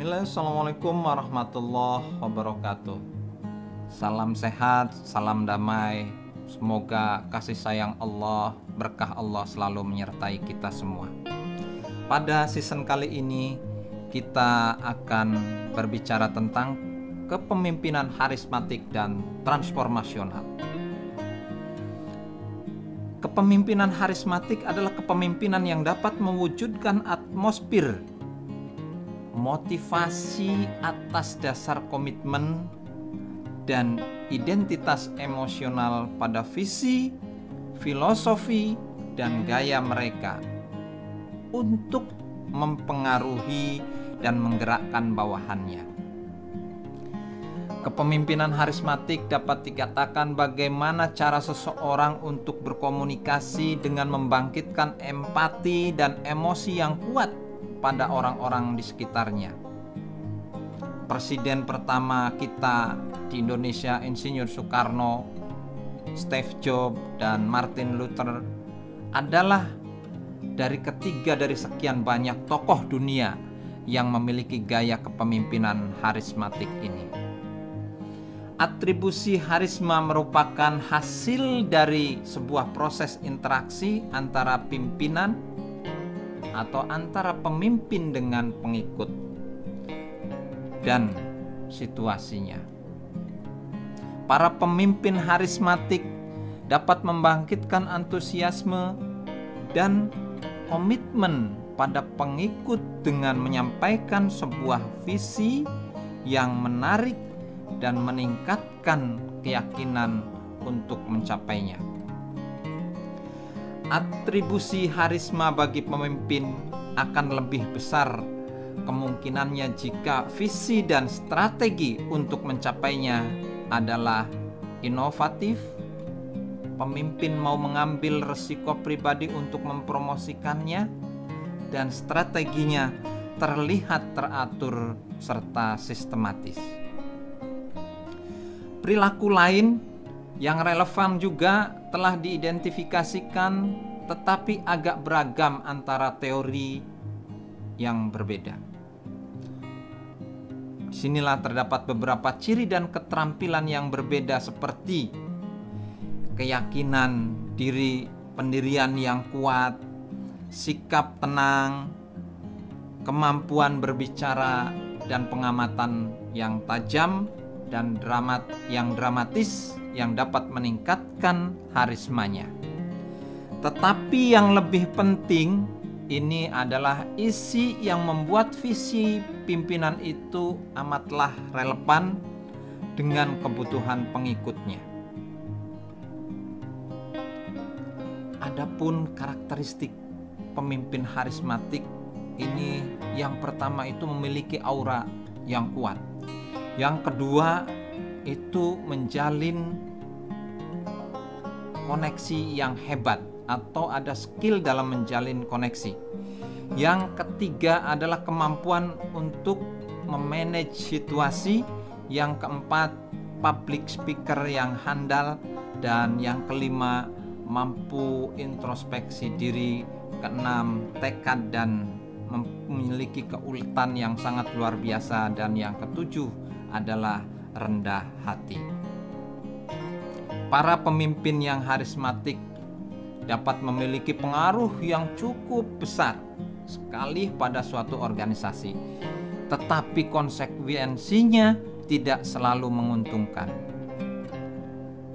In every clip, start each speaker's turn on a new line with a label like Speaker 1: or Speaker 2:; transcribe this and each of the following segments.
Speaker 1: Bismillah, Assalamualaikum warahmatullahi wabarakatuh. Salam sehat, salam damai. Semoga kasih sayang Allah, berkah Allah selalu menyertai kita semua. Pada season kali ini kita akan berbicara tentang kepemimpinan harismatik dan transformasional. Kepemimpinan harismatik adalah kepemimpinan yang dapat mewujudkan atmosfer motivasi atas dasar komitmen dan identitas emosional pada visi, filosofi, dan gaya mereka untuk mempengaruhi dan menggerakkan bawahannya. Kepemimpinan harismatik dapat dikatakan bagaimana cara seseorang untuk berkomunikasi dengan membangkitkan empati dan emosi yang kuat pada orang-orang di sekitarnya. Presiden pertama kita di Indonesia, Insinyur Soekarno, Steve Jobs, dan Martin Luther adalah dari ketiga dari sekian banyak tokoh dunia yang memiliki gaya kepemimpinan harismatik ini. Atribusi harisma merupakan hasil dari sebuah proses interaksi antara pimpinan atau antara pemimpin dengan pengikut dan situasinya. Para pemimpin harismatik dapat membangkitkan antusiasme dan komitmen pada pengikut dengan menyampaikan sebuah visi yang menarik dan meningkatkan keyakinan untuk mencapainya. Atribusi harisma bagi pemimpin akan lebih besar kemungkinannya jika visi dan strategi untuk mencapainya adalah inovatif. Pemimpin mau mengambil resiko pribadi untuk mempromosikannya, dan strateginya terlihat teratur serta sistematis. Perilaku lain yang relevan juga telah diidentifikasikan, tetapi agak beragam antara teori yang berbeda. Disinilah terdapat beberapa ciri dan keterampilan yang berbeda seperti keyakinan diri, pendirian yang kuat, sikap tenang, kemampuan berbicara dan pengamatan yang tajam, dan dramatis yang dapat meningkatkan harismanya. Tetapi yang lebih penting ini adalah isi yang membuat visi pimpinan itu amatlah relevan dengan kebutuhan pengikutnya. Adapun karakteristik pemimpin harismatik ini, yang pertama itu memiliki aura yang kuat. Yang kedua itu menjalin koneksi yang hebat atau ada skill dalam menjalin koneksi. Yang ketiga adalah kemampuan untuk memanage situasi. Yang keempat, public speaker yang handal. Dan yang kelima, mampu introspeksi diri. Keenam, tekad dan memiliki keuletan yang sangat luar biasa. Dan yang ketujuh adalah rendah hati. Para pemimpin yang harismatik dapat memiliki pengaruh yang cukup besar sekali pada suatu organisasi, tetapi konsekuensinya tidak selalu menguntungkan.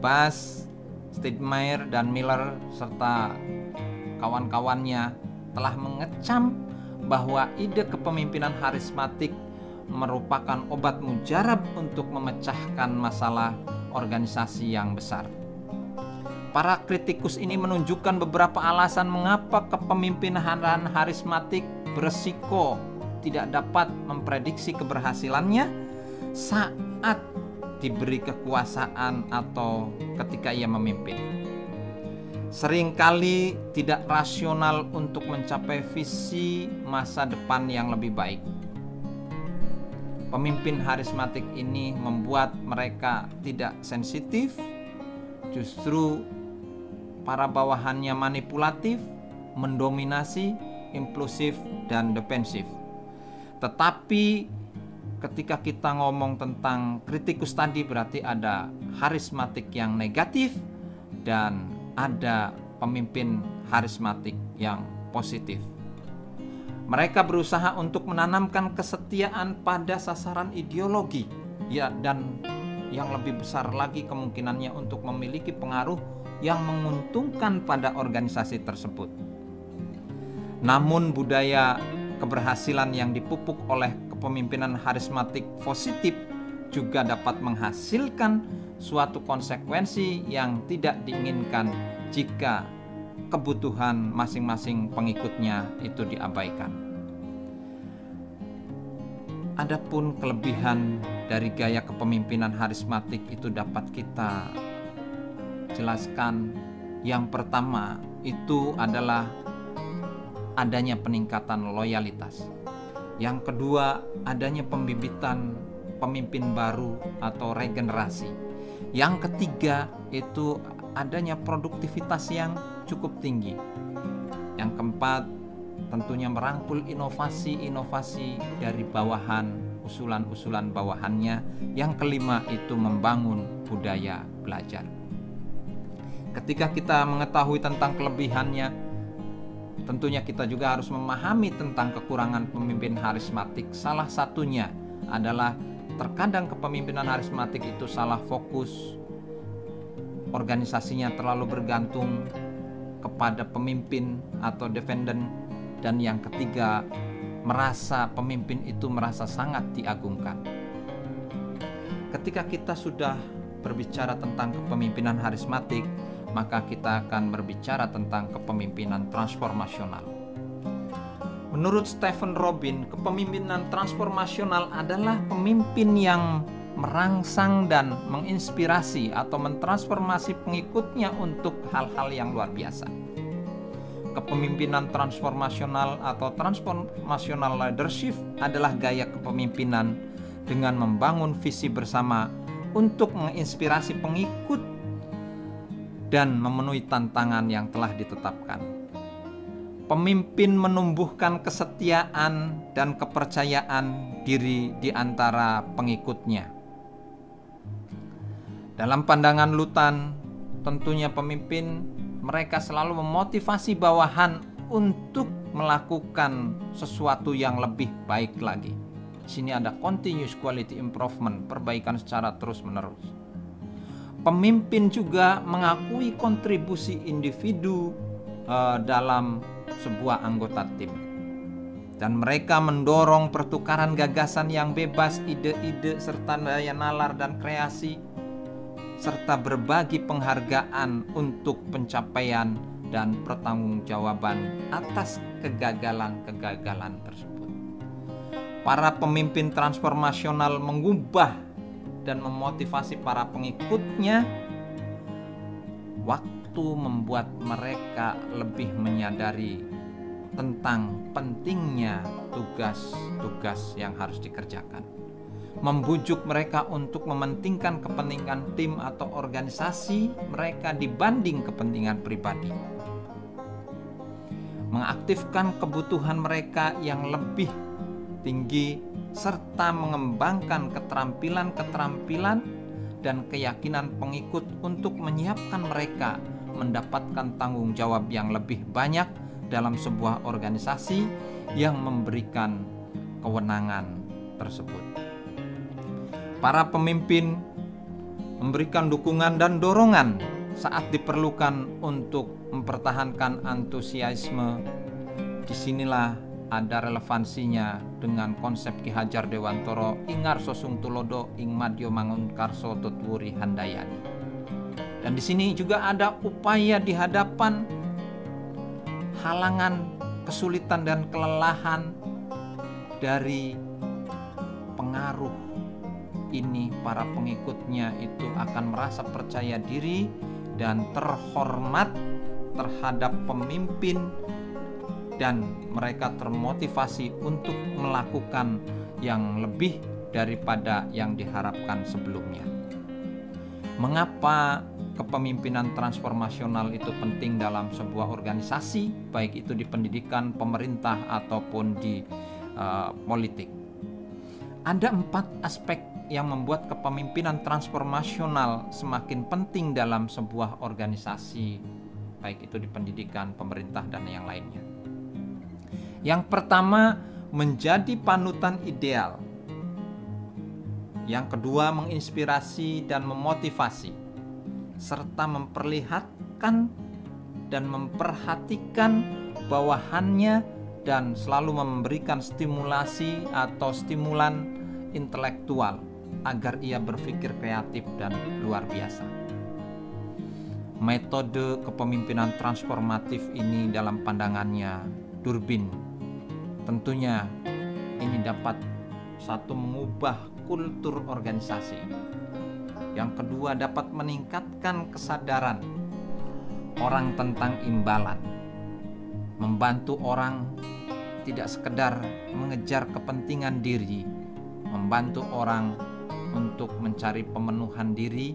Speaker 1: Bass, Steinmeier, dan Miller serta kawan-kawannya telah mengecam bahwa ide kepemimpinan harismatik merupakan obat mujarab untuk memecahkan masalah organisasi yang besar. Para kritikus ini menunjukkan beberapa alasan mengapa kepemimpinan harismatik beresiko tidak dapat memprediksi keberhasilannya saat diberi kekuasaan atau ketika ia memimpin. Seringkali tidak rasional untuk mencapai visi masa depan yang lebih baik. Pemimpin harismatik ini membuat mereka tidak sensitif, justru para bawahannya manipulatif, mendominasi, impulsif, dan defensif. Tetapi ketika kita ngomong tentang kritikus tadi berarti ada harismatik yang negatif dan ada pemimpin harismatik yang positif. Mereka berusaha untuk menanamkan kesetiaan pada sasaran ideologi, ya, dan yang lebih besar lagi kemungkinannya untuk memiliki pengaruh yang menguntungkan pada organisasi tersebut. Namun budaya keberhasilan yang dipupuk oleh kepemimpinan harismatik positif juga dapat menghasilkan suatu konsekuensi yang tidak diinginkan jika kebutuhan masing-masing pengikutnya itu diabaikan. Adapun kelebihan dari gaya kepemimpinan harismatik itu dapat kita jelaskan. Yang pertama itu adalah adanya peningkatan loyalitas. Yang kedua, adanya pembibitan pemimpin baru atau regenerasi. Yang ketiga, itu adanya produktivitas yang cukup tinggi. Yang keempat, tentunya merangkul inovasi-inovasi dari bawahan, usulan-usulan bawahannya. Yang kelima, itu membangun budaya belajar. Ketika kita mengetahui tentang kelebihannya, tentunya kita juga harus memahami tentang kekurangan pemimpin harismatik. Salah satunya adalah terkadang kepemimpinan harismatik itu salah fokus, organisasinya terlalu bergantung kepada pemimpin atau defendant, dan yang ketiga, pemimpin itu merasa sangat diagungkan. Ketika kita sudah berbicara tentang kepemimpinan harismatik, maka kita akan berbicara tentang kepemimpinan transformasional. Menurut Stephen Robin, kepemimpinan transformasional adalah pemimpin yang merangsang dan menginspirasi atau mentransformasi pengikutnya untuk hal-hal yang luar biasa. Kepemimpinan transformasional atau transformational leadership adalah gaya kepemimpinan dengan membangun visi bersama untuk menginspirasi pengikut dan memenuhi tantangan yang telah ditetapkan. Pemimpin menumbuhkan kesetiaan dan kepercayaan diri di antara pengikutnya. Dalam pandangan Lutan, tentunya pemimpin mereka selalu memotivasi bawahan untuk melakukan sesuatu yang lebih baik lagi. Di sini ada continuous quality improvement, perbaikan secara terus-menerus. Pemimpin juga mengakui kontribusi individu dalam sebuah anggota tim. Dan mereka mendorong pertukaran gagasan yang bebas, ide-ide, serta daya nalar dan kreasi, serta berbagi penghargaan untuk pencapaian dan pertanggungjawaban atas kegagalan-kegagalan tersebut. Para pemimpin transformasional mengubah dan memotivasi para pengikutnya. Waktu membuat mereka lebih menyadari tentang pentingnya tugas-tugas yang harus dikerjakan. Membujuk mereka untuk mementingkan kepentingan tim atau organisasi mereka dibanding kepentingan pribadi. Mengaktifkan kebutuhan mereka yang lebih tinggi serta mengembangkan keterampilan-keterampilan dan keyakinan pengikut untuk menyiapkan mereka mendapatkan tanggung jawab yang lebih banyak dalam sebuah organisasi yang memberikan kewenangan tersebut. Para pemimpin memberikan dukungan dan dorongan saat diperlukan untuk mempertahankan antusiasme. Disinilah ada relevansinya dengan konsep Ki Hajar Dewantoro Ingar Sosung Tulodo ing Madyo Mangunkarso Tutwuri Handayani. Dan di sini juga ada upaya di hadapan halangan, kesulitan dan kelelahan dari pengaruh ini. Para pengikutnya itu akan merasa percaya diri dan terhormat terhadap pemimpin, dan mereka termotivasi untuk melakukan yang lebih daripada yang diharapkan sebelumnya. Mengapa kepemimpinan transformasional itu penting dalam sebuah organisasi, baik itu di pendidikan, pemerintah, ataupun di politik? Ada 4 aspek yang membuat kepemimpinan transformasional semakin penting dalam sebuah organisasi, baik itu di pendidikan, pemerintah, dan yang lainnya. Yang pertama, menjadi panutan ideal. Yang kedua, menginspirasi dan memotivasi, serta memperlihatkan dan memperhatikan bawahannya dan selalu memberikan stimulasi atau stimulan intelektual agar ia berpikir kreatif dan luar biasa. Metode kepemimpinan transformatif ini dalam pandangannya Durbin, tentunya ini dapat satu, mengubah kultur organisasi. Yang kedua, dapat meningkatkan kesadaran orang tentang imbalan, membantu orang tidak sekedar mengejar kepentingan diri, membantu orang untuk mencari pemenuhan diri,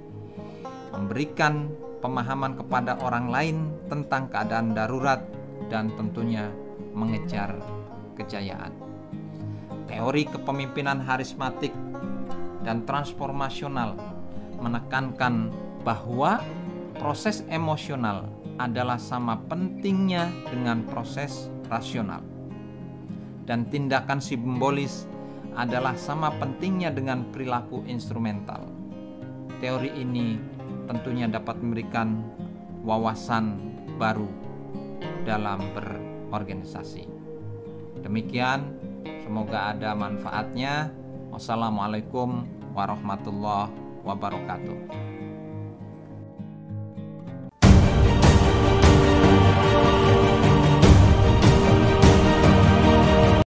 Speaker 1: memberikan pemahaman kepada orang lain tentang keadaan darurat, dan tentunya mengejar kejayaan. Teori kepemimpinan harismatik dan transformasional menekankan bahwa proses emosional adalah sama pentingnya dengan proses rasional, dan tindakan simbolis adalah sama pentingnya dengan perilaku instrumental. Teori ini tentunya dapat memberikan wawasan baru dalam berorganisasi. Demikian, semoga ada manfaatnya. Wassalamualaikum warahmatullahi wabarakatuh.